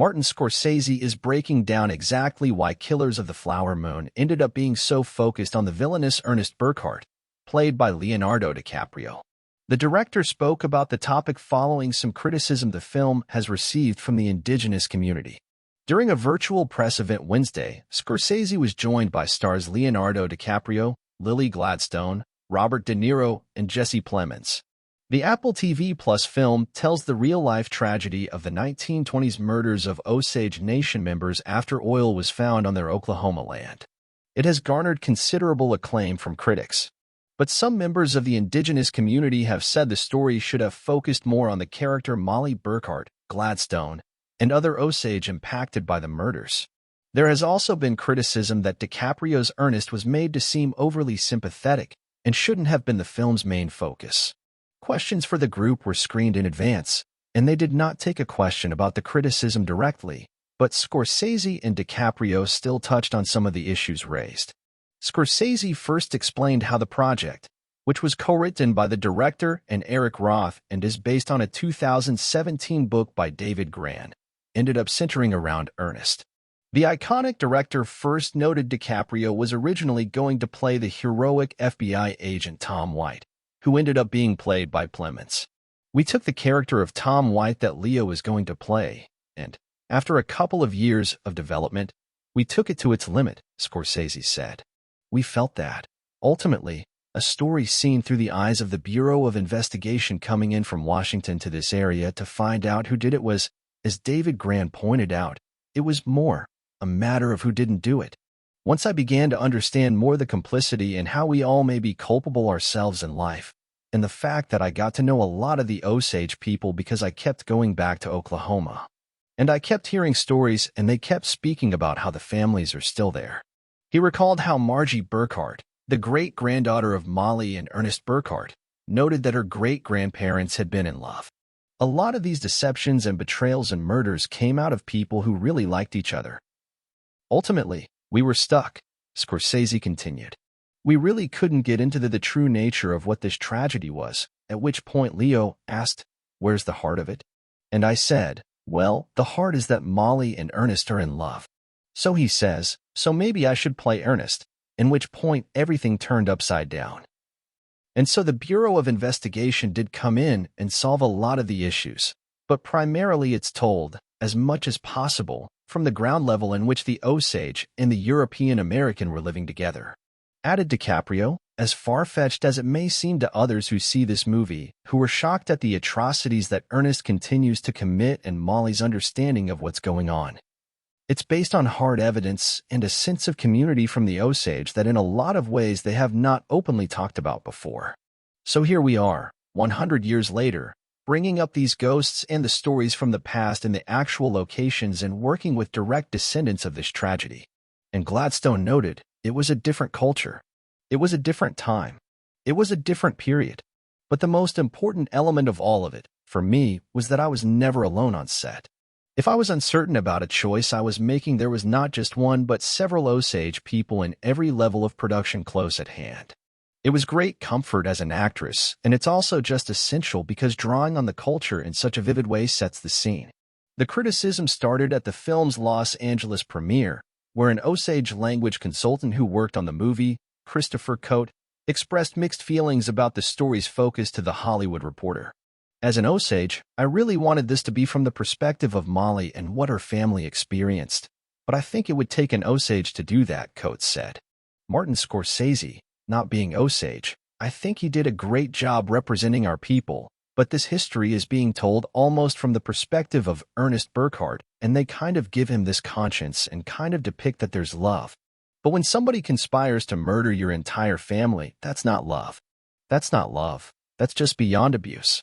Martin Scorsese is breaking down exactly why Killers of the Flower Moon ended up being so focused on the villainous Ernest Burkhart, played by Leonardo DiCaprio. The director spoke about the topic following some criticism the film has received from the Indigenous community. During a virtual press event Wednesday, Scorsese was joined by stars Leonardo DiCaprio, Lily Gladstone, Robert De Niro, and Jesse Plemons. The Apple TV Plus film tells the real-life tragedy of the 1920s murders of Osage Nation members after oil was found on their Oklahoma land. It has garnered considerable acclaim from critics. But some members of the Indigenous community have said the story should have focused more on the character Mollie Burkhart, Gladstone, and other Osage impacted by the murders. There has also been criticism that DiCaprio's Ernest was made to seem overly sympathetic and shouldn't have been the film's main focus. Questions for the group were screened in advance, and they did not take a question about the criticism directly, but Scorsese and DiCaprio still touched on some of the issues raised. Scorsese first explained how the project, which was co-written by the director and Eric Roth and is based on a 2017 book by David Grann, ended up centering around Ernest. The iconic director first noted DiCaprio was originally going to play the heroic FBI agent Tom White, who ended up being played by Plemons. We took the character of Tom White that Leo was going to play, and, after a couple of years of development, we took it to its limit, Scorsese said. We felt that, ultimately, a story seen through the eyes of the Bureau of Investigation coming in from Washington to this area to find out who did it was, as David Grann pointed out, it was more a matter of who didn't do it. Once I began to understand more the complicity and how we all may be culpable ourselves in life, and the fact that I got to know a lot of the Osage people because I kept going back to Oklahoma. And I kept hearing stories and they kept speaking about how the families are still there. He recalled how Margie Burkhart, the great-granddaughter of Mollie and Ernest Burkhart, noted that her great-grandparents had been in love. A lot of these deceptions and betrayals and murders came out of people who really liked each other. Ultimately, we were stuck, Scorsese continued. We really couldn't get into the true nature of what this tragedy was, at which point Leo asked, "Where's the heart of it?" And I said, "Well, the heart is that Mollie and Ernest are in love." So he says, "So maybe I should play Ernest," in which point everything turned upside down. And so the Bureau of Investigation did come in and solve a lot of the issues, but primarily it's told, as much as possible, from the ground level in which the Osage and the European American were living together. Added DiCaprio, as far-fetched as it may seem to others who see this movie, who were shocked at the atrocities that Ernest continues to commit and Mollie's understanding of what's going on. It's based on hard evidence and a sense of community from the Osage that in a lot of ways they have not openly talked about before. So here we are, 100 years later, bringing up these ghosts and the stories from the past in the actual locations and working with direct descendants of this tragedy. And Gladstone noted, it was a different culture. It was a different time. It was a different period. But the most important element of all of it, for me, was that I was never alone on set. If I was uncertain about a choice I was making, there was not just one but several Osage people in every level of production close at hand. It was great comfort as an actress, and it's also just essential because drawing on the culture in such a vivid way sets the scene. The criticism started at the film's Los Angeles premiere, where an Osage language consultant who worked on the movie, Christopher Coate, expressed mixed feelings about the story's focus to the Hollywood Reporter. As an Osage, I really wanted this to be from the perspective of Mollie and what her family experienced, but I think it would take an Osage to do that, Coate said. Martin Scorsese, not being Osage, I think he did a great job representing our people, but this history is being told almost from the perspective of Ernest Burkhart, and they kind of give him this conscience and kind of depict that there's love. But when somebody conspires to murder your entire family, that's not love. That's not love. That's just beyond abuse.